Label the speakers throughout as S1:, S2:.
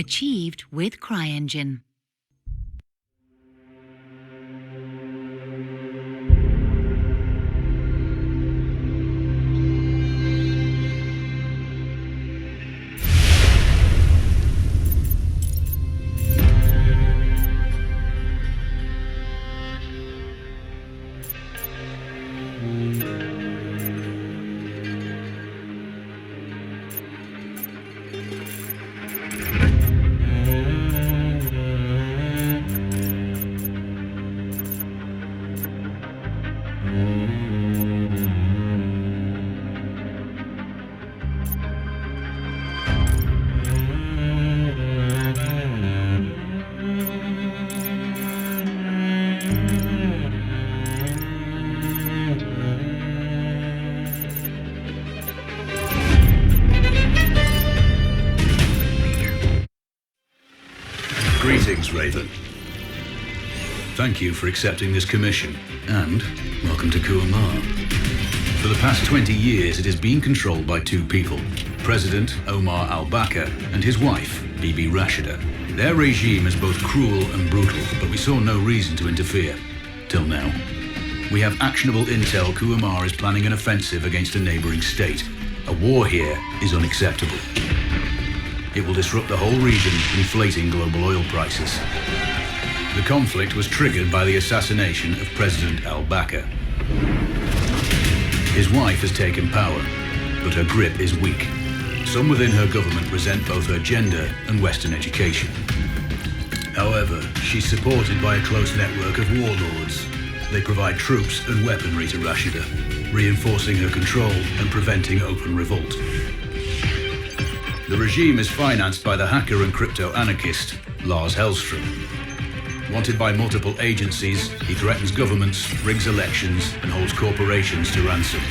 S1: Achieved with CryEngine.
S2: Greetings, Raven. Thank you for accepting this commission, and welcome to Kuamar. For the past 20 years, it has been controlled by two people, President Omar al-Bakr and his wife, Bibi Rashida. Their regime is both cruel and brutal, but we saw no reason to interfere. Till now. We have actionable intel Kuamar is planning an offensive against a neighboring state. A war here is unacceptable. It will disrupt the whole region, inflating global oil prices. The conflict was triggered by the assassination of President al-Bakr. His wife has taken power, but her grip is weak. Some within her government resent both her gender and Western education. However, she's supported by a close network of warlords. They provide troops and weaponry to Rashida, reinforcing her control and preventing open revolt. The regime is financed by the hacker and crypto-anarchist, Lars Hellstrom. Wanted by multiple agencies, he threatens governments, rigs elections, and holds corporations to ransom.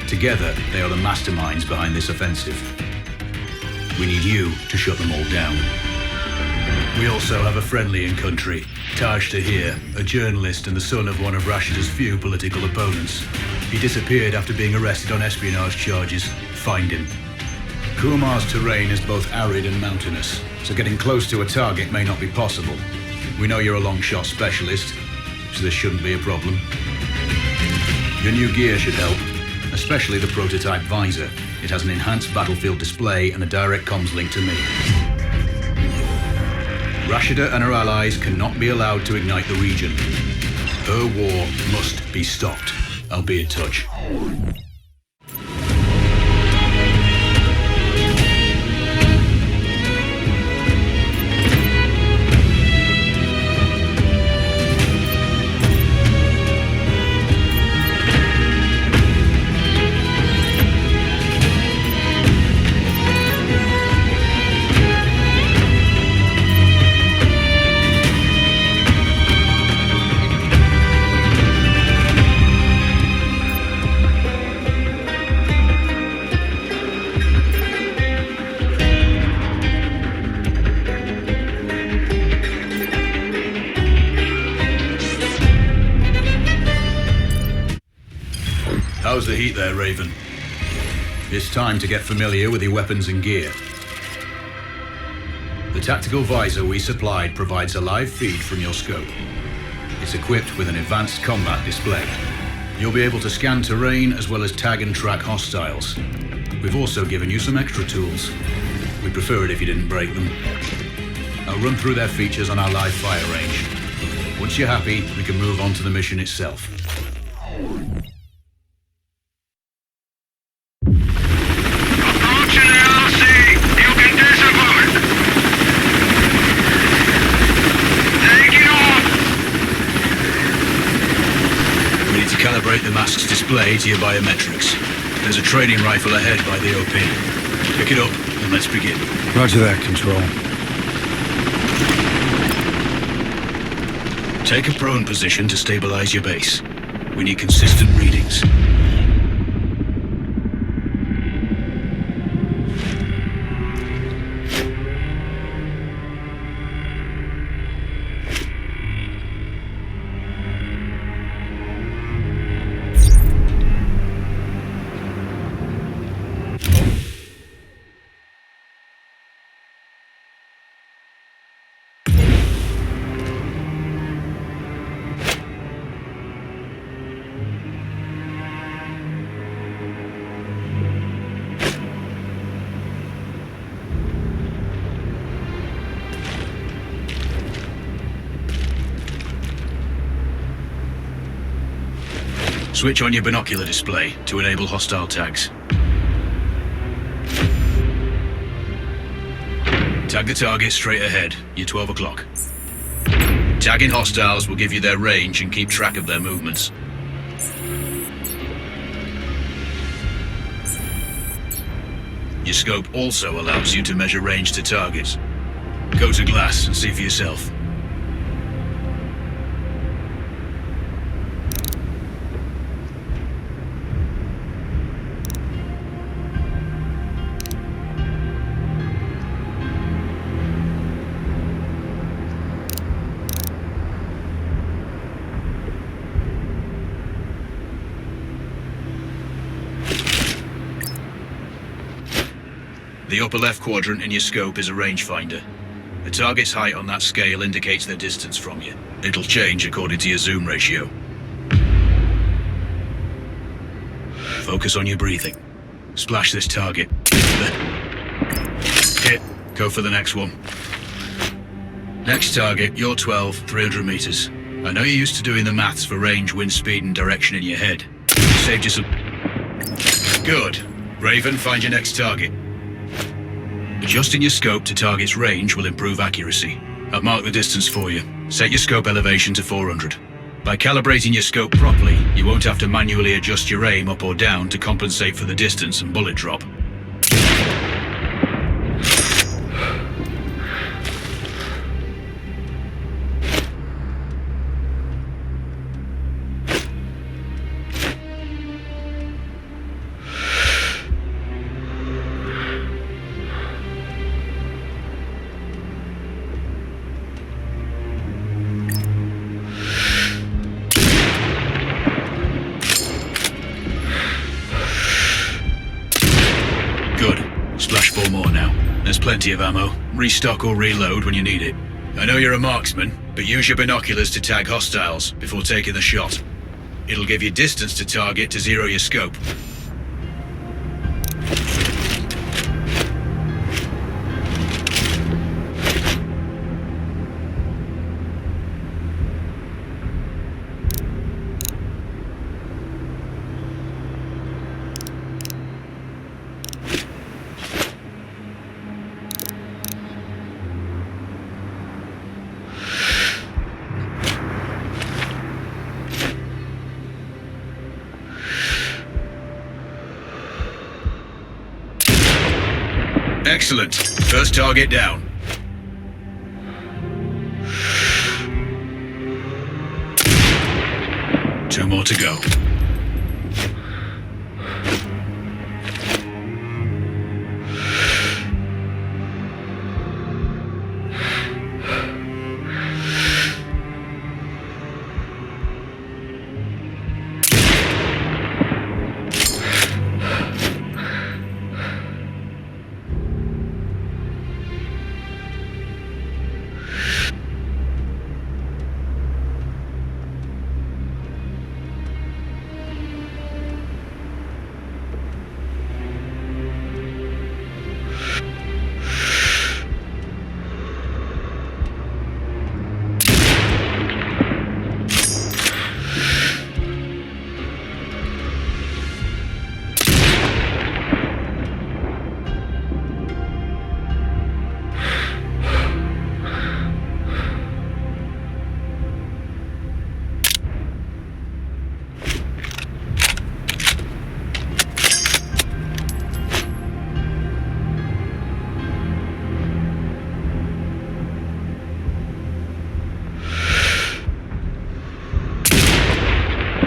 S2: Together, they are the masterminds behind this offensive. We need you to shut them all down. We also have a friendly in country, Taj Tahir, a journalist and the son of one of Rashida's few political opponents. He disappeared after being arrested on espionage charges. Find him. Kuamar's terrain is both arid and mountainous, so getting close to a target may not be possible. We know you're a long shot specialist, so this shouldn't be a problem. Your new gear should help, especially the prototype visor. It has an enhanced battlefield display and a direct comms link to me. Rashida and her allies cannot be allowed to ignite the region. Her war must be stopped. I'll be in touch. How's the heat there, Raven? It's time to get familiar with your weapons and gear. The tactical visor we supplied provides a live feed from your scope. It's equipped with an advanced combat display. You'll be able to scan terrain as well as tag and track hostiles. We've also given you some extra tools. We'd prefer it if you didn't break them. I'll run through their features on our live fire range. Once you're happy, we can move on to the mission itself. Calibrate the mask's display to your biometrics. There's a training rifle ahead by the OP. Pick it up and let's begin.
S3: Roger that, Control.
S2: Take a prone position to stabilize your base. We need consistent readings. Switch on your binocular display to enable hostile tags. Tag the target straight ahead. You're 12 o'clock. Tagging hostiles will give you their range and keep track of their movements. Your scope also allows you to measure range to targets. Go to glass and see for yourself. The upper left quadrant in your scope is a rangefinder. The target's height on that scale indicates their distance from you. It'll change according to your zoom ratio. Focus on your breathing. Splash this target. Hit. Go for the next one. Next target, you're 12, 300 meters. I know you're used to doing the maths for range, wind speed, and direction in your head. Saved you some... Good. Raven, find your next target. Adjusting your scope to target's range will improve accuracy. I've marked the distance for you. Set your scope elevation to 400. By calibrating your scope properly, you won't have to manually adjust your aim up or down to compensate for the distance and bullet drop. Splash 4 more now. There's plenty of ammo. Restock or reload when you need it. I know you're a marksman, but use your binoculars to tag hostiles before taking the shot. It'll give you distance to target to zero your scope. Excellent. First target down. Two more to go.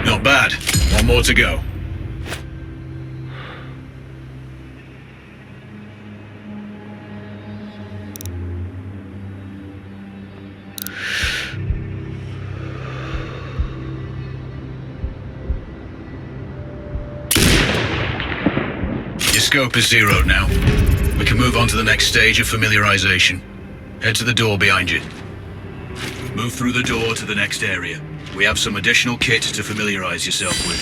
S2: Not bad. One more to go. Your scope is zeroed now. We can move on to the next stage of familiarization. Head to the door behind you. Move through the door to the next area. We have some additional kit to familiarize yourself with.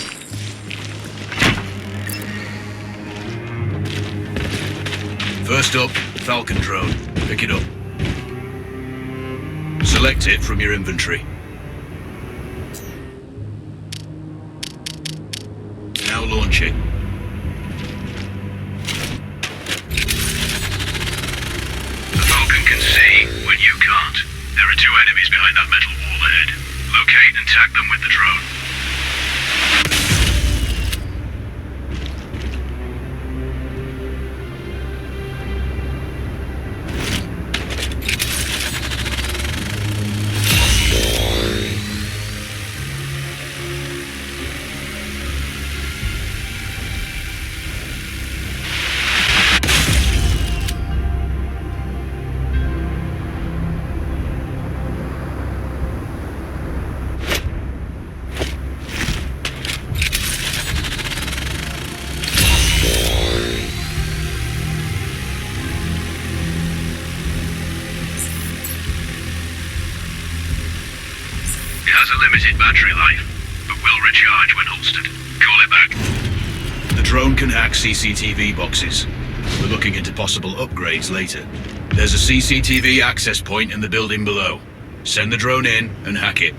S2: First up, Falcon drone. Pick it up. Select it from your inventory. Now launching. The Falcon can see when you can't. There are 2 enemies behind that metal wall ahead. Locate and tag them with the drone. It has a limited battery life, but will recharge when holstered. Call it back. The drone can hack CCTV boxes. We're looking into possible upgrades later. There's a CCTV access point in the building below. Send the drone in and hack it.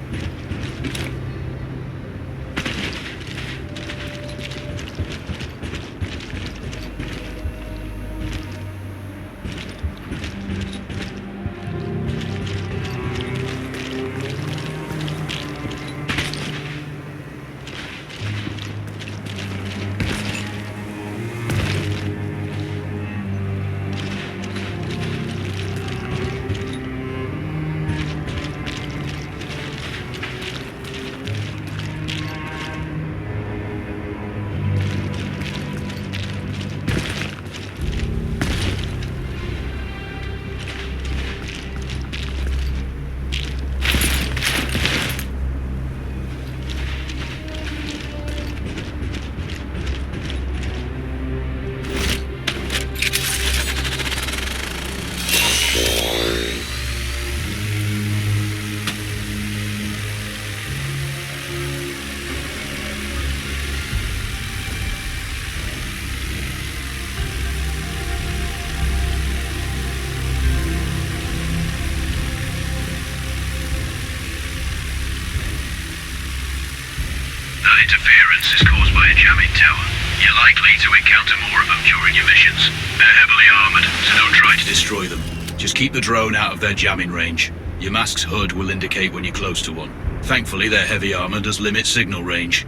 S2: That interference is caused by a jamming tower. You're likely to encounter more of them during your missions. They're heavily armored, so don't try to destroy them. Just keep the drone out of their jamming range. Your mask's HUD will indicate when you're close to one. Thankfully, their heavy armor does limit signal range.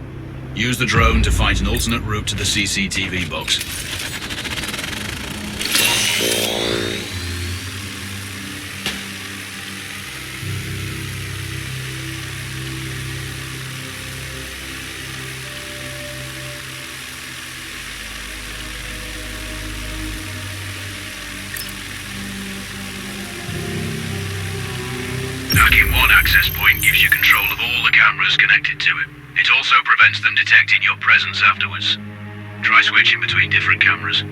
S2: Use the drone to find an alternate route to the CCTV box. Hacking one access point gives you control of all the cameras connected to it. It also prevents them detecting your presence afterwards. Try switching between different cameras.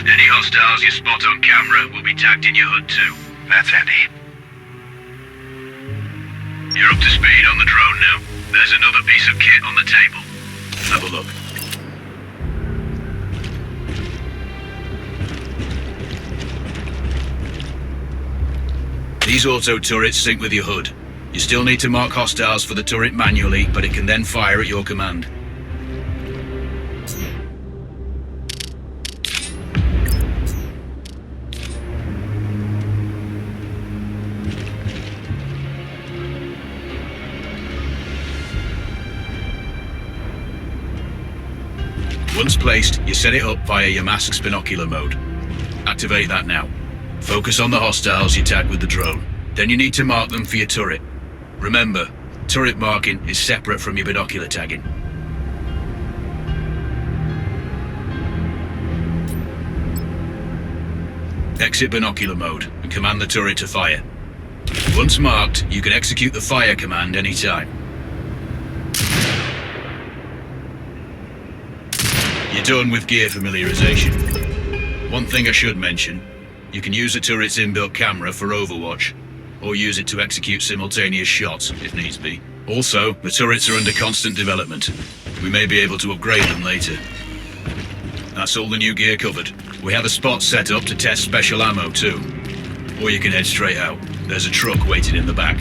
S2: Any hostiles you spot on camera will be tagged in your HUD too. That's handy. You're up to speed on the drone now. There's another piece of kit on the table. Have a look. These auto turrets sync with your HUD. You still need to mark hostiles for the turret manually, but it can then fire at your command. Once placed, you set it up via your mask's binocular mode. Activate that now. Focus on the hostiles you tag with the drone. Then you need to mark them for your turret. Remember, turret marking is separate from your binocular tagging. Exit binocular mode and command the turret to fire. Once marked, you can execute the fire command anytime. You're done with gear familiarization. One thing I should mention, you can use the turret's inbuilt camera for overwatch, or use it to execute simultaneous shots, if needs be. Also, the turrets are under constant development. We may be able to upgrade them later. That's all the new gear covered. We have a spot set up to test special ammo too. Or you can head straight out. There's a truck waiting in the back.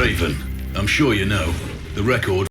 S2: Raven, I'm sure you know, the record